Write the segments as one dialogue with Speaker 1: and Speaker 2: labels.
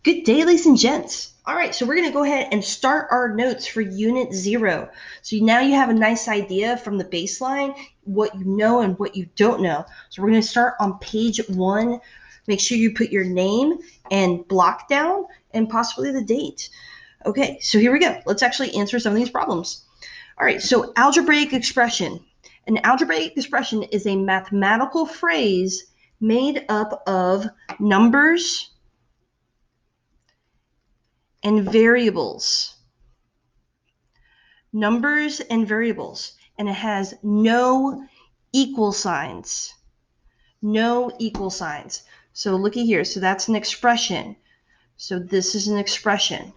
Speaker 1: Good day, ladies and gents. All right, so we're going to go ahead and start our notes for Unit 0. So now you have a nice idea from the baseline, what you know and what you don't know. So we're going to start on page 1. Make sure you put your name and block down and possibly the date. Okay, so here we go. Let's actually answer some of these problems. All right, so algebraic expression. An algebraic expression is a mathematical phrase made up of numbers and variables. Numbers and variables. And it has no equal signs. No equal signs. So looky here. So that's an expression. So this is an expression.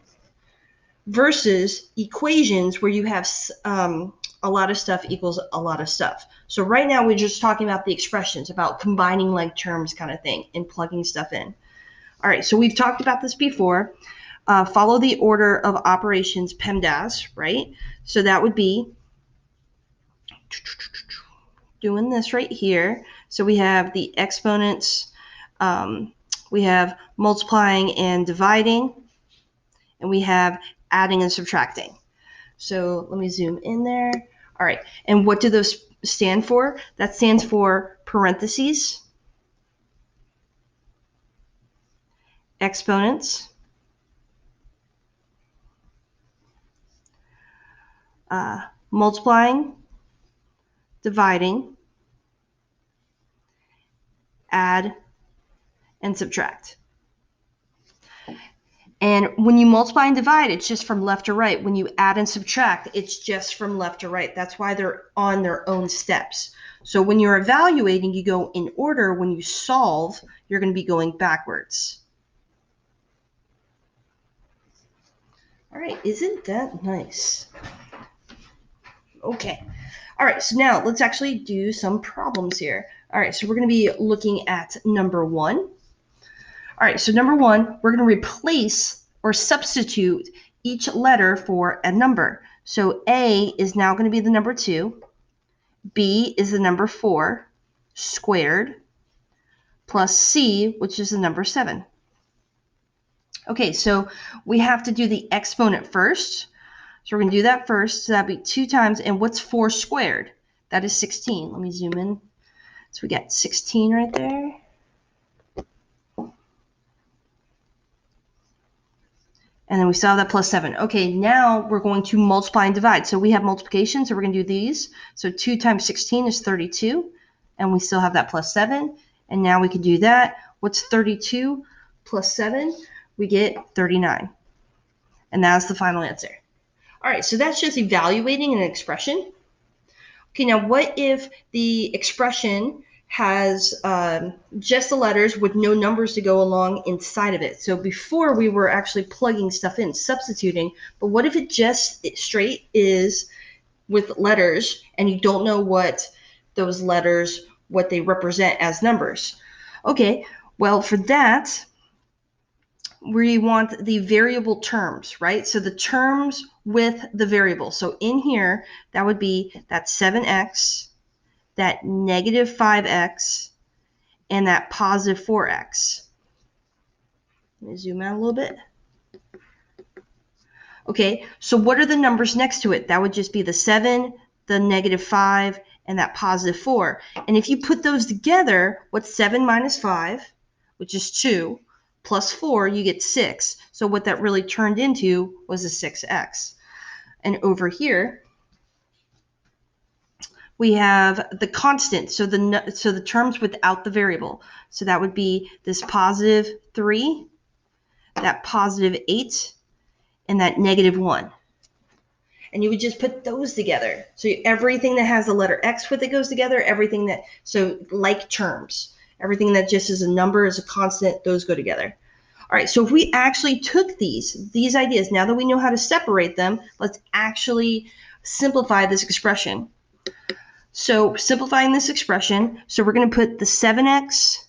Speaker 1: Versus equations where you have a lot of stuff equals a lot of stuff. So right now we're just talking about the expressions, about combining like terms kind of thing and plugging stuff in. All right, so we've talked about this before. Follow the order of operations PEMDAS, right? So that would be doing this right here. So we have the exponents, we have multiplying and dividing, and we have adding and subtracting. So let me zoom in there. All right, and what do those stand for? That stands for parentheses, exponents, multiplying, dividing, add, and subtract. And when you multiply and divide, it's just from left to right. When you add and subtract, it's just from left to right. That's why they're on their own steps. So when you're evaluating, you go in order. When you solve, you're going to be going backwards. All right, isn't that nice? Okay. All right, so now let's actually do some problems here. All right, so we're going to be looking at number 1. All right, so number 1, we're going to replace or substitute each letter for a number. So A is now going to be the number 2. B is the number 4 squared plus C, which is the number 7. Okay, so we have to do the exponent first. So we're going to do that first. So that'd be 2 times, and what's 4 squared? That is 16. Let me zoom in. So we got 16 right there. And then we still have that plus 7. Okay, now we're going to multiply and divide. So we have multiplication, so we're going to do these. So 2 times 16 is 32, and we still have that plus 7. And now we can do that. What's 32 plus 7? We get 39. And that's the final answer. All right, so that's just evaluating an expression. Okay, now what if the expression has just the letters with no numbers to go along inside of it? So before we were actually plugging stuff in, substituting, but what if it just straight is with letters and you don't know what those letters, what they represent as numbers? Okay, well for that, we want the variable terms, right? So the terms with the variable. So in here, that would be that 7x, that negative 5x, and that positive 4x. Let me zoom out a little bit. Okay, so what are the numbers next to it? That would just be the 7, the negative 5, and that positive 4. And if you put those together, what's 7 minus 5, which is 2, plus 4, you get 6. So what that really turned into was a 6x. And over here, we have the constant, so the terms without the variable. So that would be this positive 3, that positive 8, and that negative 1. And you would just put those together. So everything that has the letter X with it goes together, everything that, so like terms, everything that just is a number, is a constant, those go together. All right, so if we actually took these ideas, now that we know how to separate them, let's actually simplify this expression. So simplifying this expression, so we're going to put the 7x,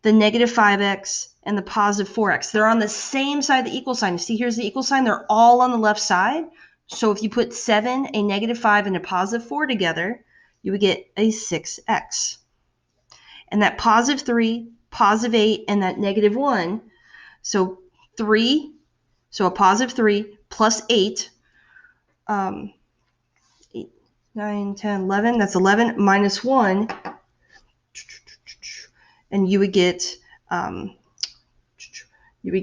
Speaker 1: the negative 5x, and the positive 4x. They're on the same side of the equal sign. You see here's the equal sign. They're all on the left side. So if you put 7, a negative 5, and a positive 4 together, you would get a 6x. And that positive 3, positive 8, and that negative 1, so 3, so a positive 3, plus 8, 8, 9, 10, 11, that's 11, minus 1, and you would get 10. All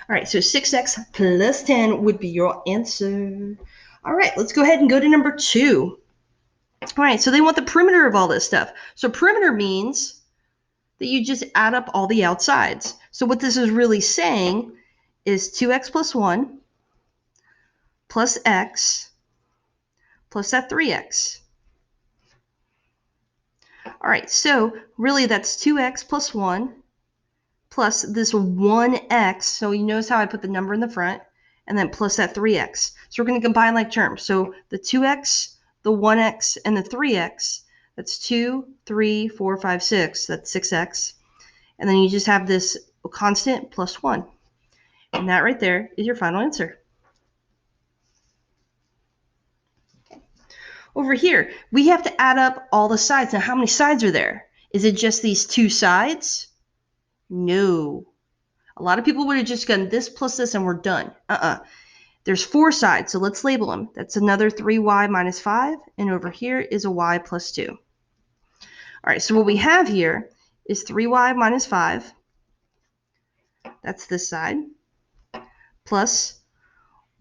Speaker 1: right, so 6x plus 10 would be your answer. All right, let's go ahead and go to number 2. All right, so they want the perimeter of all this stuff. So perimeter means that you just add up all the outsides. So what this is really saying is 2x plus 1 plus x plus that 3x. All right, so really that's 2x plus 1 plus this 1x. So you notice how I put the number in the front, and then plus that 3x. So we're going to combine like terms. So the 2x, the 1x, and the 3x, that's 2, 3, 4, 5, 6. That's 6x. And then you just have this constant plus 1. And that right there is your final answer. Over here, we have to add up all the sides. Now, how many sides are there? Is it just these 2 sides? No. A lot of people would have just done this plus this and we're done. There's 4 sides, so let's label them. That's another 3y minus 5, and over here is a y plus 2. All right, so what we have here is 3y minus 5. That's this side. Plus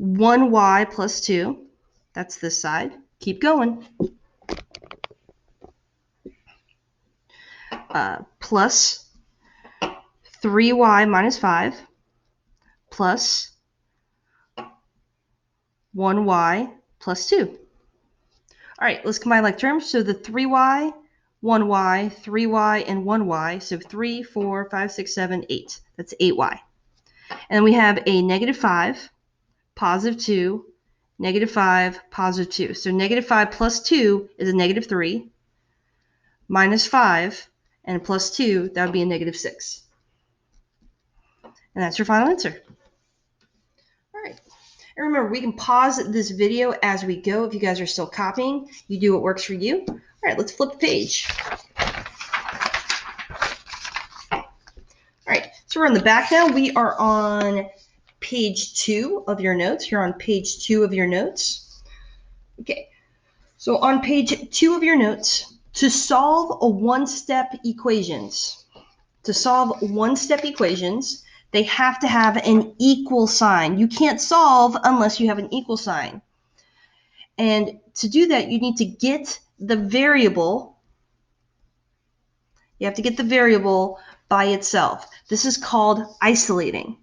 Speaker 1: 1y plus 2. That's this side. Keep going. Plus 3y minus 5 plus 1y plus 2. All right, let's combine like terms. So the 3y, 1y, 3y, and 1y. So 3, 4, 5, 6, 7, 8. That's 8y. And we have a negative 5, positive 2, negative 5, positive 2. So negative 5 plus 2 is a negative 3, minus 5, and plus 2, that would be a negative 6. And that's your final answer. All right. And remember, we can pause this video as we go. If you guys are still copying, you do what works for you. All right, let's flip the page. All right, so we're on the back now. We are on page 2 of your notes. You're on page 2 of your notes. Okay, so on page 2 of your notes, to solve one-step equations, they have to have an equal sign. You can't solve unless you have an equal sign. And to do that, you need to get the variable. You have to get the variable by itself. This is called isolating.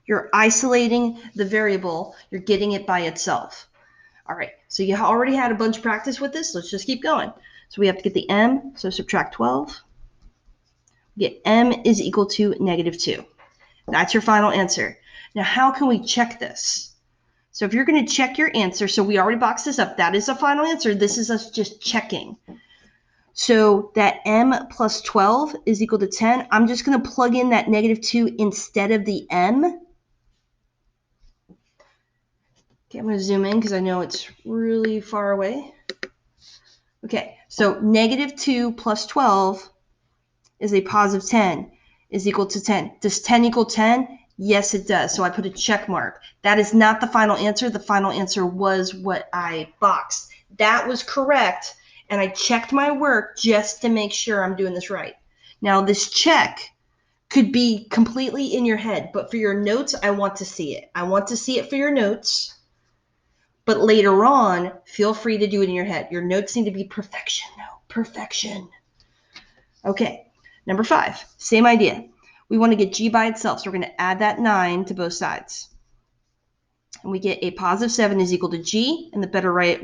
Speaker 1: You're isolating the variable. You're getting it by itself. All right, so you already had a bunch of practice with this. Let's just keep going. So we have to get the m, so subtract 12. We get m is equal to negative 2. That's your final answer. Now, how can we check this? So if you're going to check your answer, so we already boxed this up. That is the final answer. This is us just checking. So that m plus 12 is equal to 10. I'm just going to plug in that negative 2 instead of the m. Okay, I'm going to zoom in because I know it's really far away. Okay, so negative 2 plus 12 is a positive 10 is equal to 10. Does 10 equal 10? Yes, it does. So I put a check mark. That is not the final answer. The final answer was what I boxed. That was correct, and I checked my work just to make sure I'm doing this right. Now, this check could be completely in your head, but for your notes, I want to see it. I want to see it for your notes. But later on, feel free to do it in your head. Your notes need to be perfection. No, perfection. Okay, number 5, same idea. We want to get g by itself, so we're going to add that 9 to both sides. And we get a positive 7 is equal to g, and the better way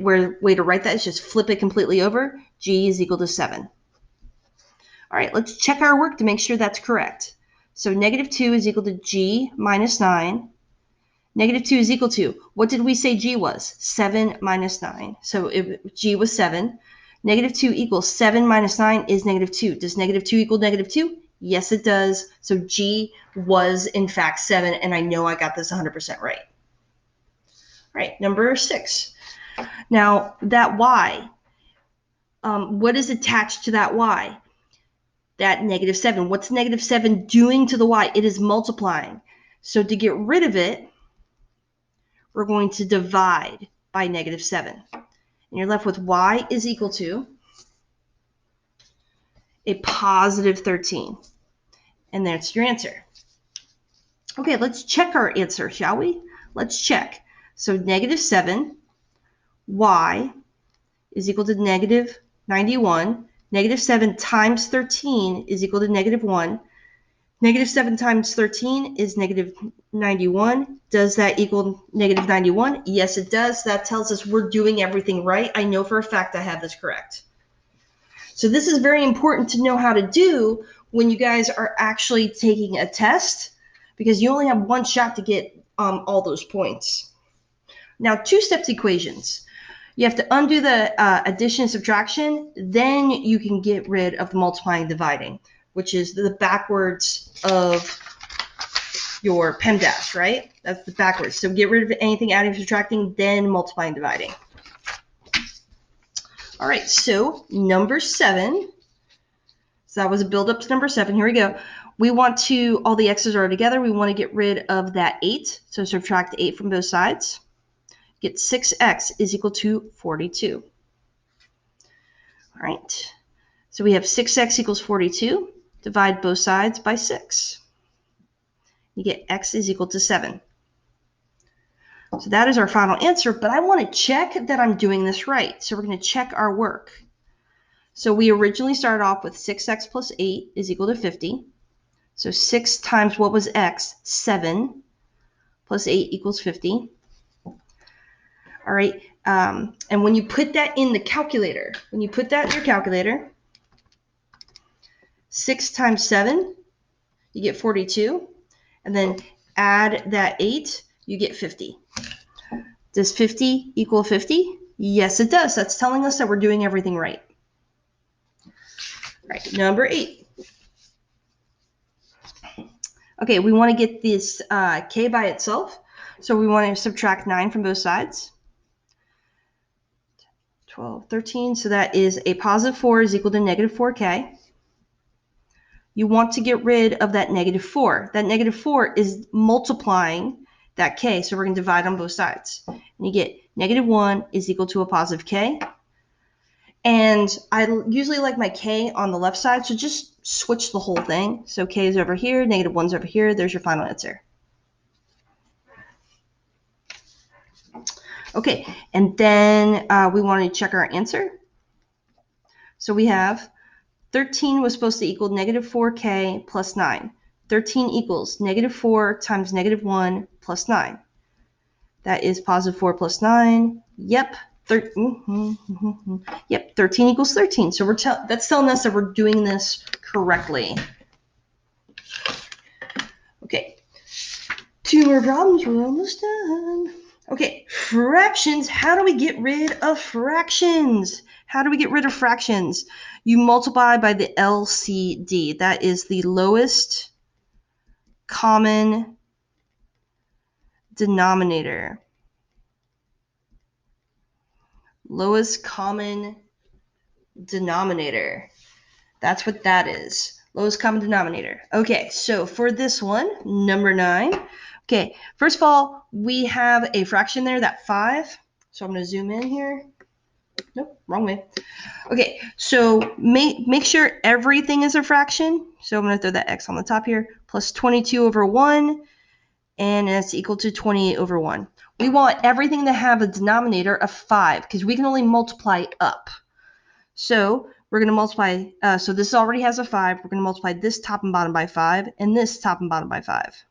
Speaker 1: to write that is just flip it completely over. G is equal to 7. All right, let's check our work to make sure that's correct. So negative 2 is equal to g minus 9. Negative 2 is equal to, what did we say g was? 7 minus 9. So g was 7. Negative 2 equals 7 minus 9 is negative 2. Does negative 2 equal negative 2? Yes, it does. So g was, in fact, 7, and I know I got this 100% right. All right, number 6. Now, that y, what is attached to that y? That negative 7. What's negative 7 doing to the y? It is multiplying. So to get rid of it, we're going to divide by negative 7. And you're left with y is equal to a positive 13. And that's your answer. Okay, let's check our answer, shall we? Let's check. So negative 7, y is equal to negative 91. Negative 7 times 13 is equal to negative 1. Negative 7 times 13 is negative 91. Does that equal negative 91? Yes, it does. That tells us we're doing everything right. I know for a fact I have this correct. So this is very important to know how to do when you guys are actually taking a test, because you only have one shot to get all those points. Now, two-step equations. You have to undo the addition and subtraction, then you can get rid of the multiplying and dividing, which is the backwards of your Pemdas, right? That's the backwards. So get rid of anything adding, subtracting, then multiplying and dividing. All right, so number 7. So that was a build up to number 7. Here we go. We want to, all the x's are together. We want to get rid of that 8. So subtract 8 from both sides. Get 6x is equal to 42. All right. So we have 6x equals 42. Divide both sides by 6. You get x is equal to 7. So that is our final answer, but I want to check that I'm doing this right. So we're going to check our work. So we originally started off with 6x plus 8 is equal to 50. So 6 times what was x? 7 plus 8 equals 50. All right. And when you put that in the calculator, 6 times 7, you get 42. And then add that 8, you get 50. Does 50 equal 50? Yes, it does. That's telling us that we're doing everything right. All right, number 8. Okay, we want to get this k by itself. So we want to subtract 9 from both sides. 12, 13. So that is a positive 4 is equal to negative 4k. You want to get rid of that negative 4. That negative 4 is multiplying that k, so we're going to divide on both sides. And you get negative 1 is equal to a positive k. And I usually like my k on the left side, so just switch the whole thing. So k is over here, negative 1's over here. There's your final answer. Okay, and then we want to check our answer. So we have 13 was supposed to equal negative 4k plus 9. 13 equals negative 4 times negative 1 plus 9. That is positive 4 plus 9. Yep. 13 equals 13. So that's telling us that we're doing this correctly. Okay. 2 more problems. We're almost done. Okay. Fractions. How do we get rid of fractions? You multiply by the LCD. That is the lowest common denominator. Lowest common denominator. That's what that is. Lowest common denominator. Okay, so for this one, number 9. Okay, first of all, we have a fraction there, that 5. So I'm going to zoom in here. Nope, wrong way. Okay, so make sure everything is a fraction. So I'm going to throw that x on the top here. Plus 22 over 1, and it's equal to 28 over 1. We want everything to have a denominator of 5 because we can only multiply up. So we're going to multiply, so this already has a 5. We're going to multiply this top and bottom by 5 and this top and bottom by 5.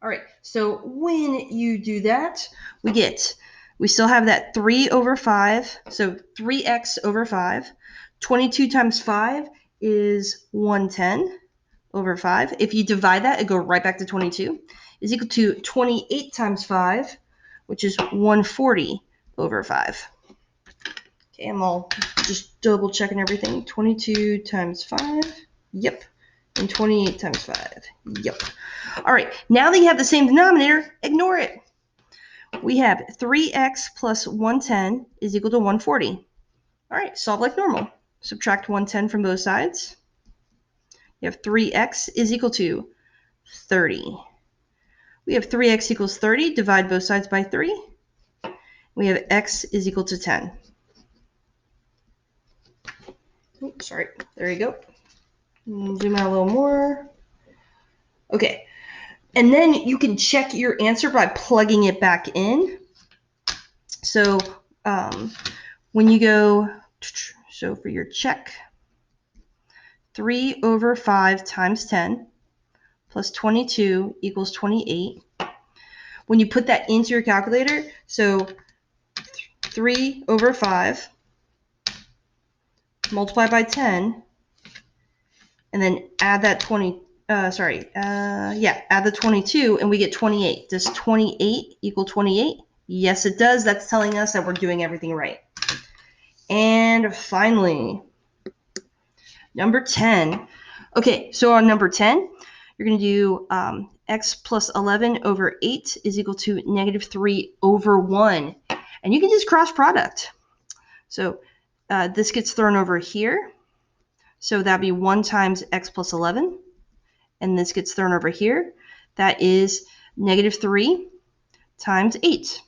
Speaker 1: All right, so when you do that, we still have that 3 over 5, so 3x over 5. 22 times 5 is 110 over 5. If you divide that, it goes right back to 22. Is equal to 28 times 5, which is 140 over 5. Okay, I'm all just double checking everything. 22 times 5, yep. And 28 times 5, yep. All right, now that you have the same denominator, ignore it. We have 3x plus 110 is equal to 140. All right, solve like normal. Subtract 110 from both sides. You have 3x is equal to 30. We have 3x equals 30. Divide both sides by 3. We have x is equal to 10. Oops, sorry. There you go. Zoom out a little more. Okay. And then you can check your answer by plugging it back in. So when you go, so for your check, 3 over 5 times 10 plus 22 equals 28. When you put that into your calculator, so 3 over 5 multiply by 10, and then add that add the 22, and we get 28. Does 28 equal 28? Yes, it does. That's telling us that we're doing everything right. And finally, number 10. Okay, so on number 10, you're going to do x plus 11 over 8 is equal to negative 3 over 1. And you can just cross product. So this gets thrown over here. So that'd be 1 times x plus 11. And this gets thrown over here. That is negative 3 times 8.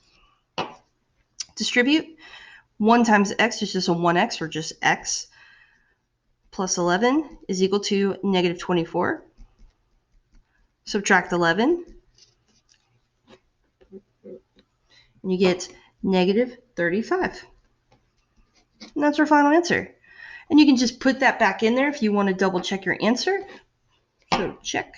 Speaker 1: Distribute. 1 times x is just a 1x, or just x, plus 11 is equal to negative 24. Subtract 11. And you get negative 35. And that's our final answer. And you can just put that back in there if you want to double check your answer. So check.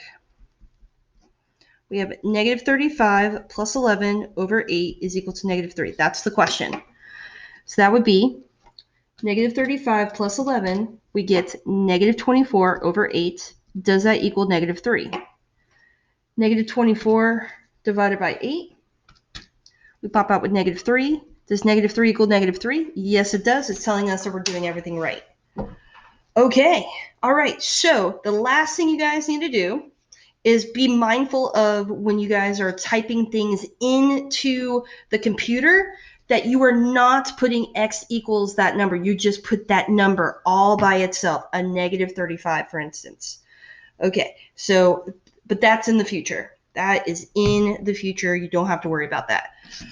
Speaker 1: We have negative 35 plus 11 over 8 is equal to negative 3. That's the question. So that would be negative 35 plus 11. We get negative 24 over 8. Does that equal negative 3? Negative 24 divided by 8. We pop out with negative 3. Does negative 3 equal negative 3? Yes, it does. It's telling us that we're doing everything right. Okay. All right. So the last thing you guys need to do is be mindful of when you guys are typing things into the computer that you are not putting x equals that number. You just put that number all by itself, a negative 35, for instance. Okay. So, but that's in the future. That is in the future. You don't have to worry about that.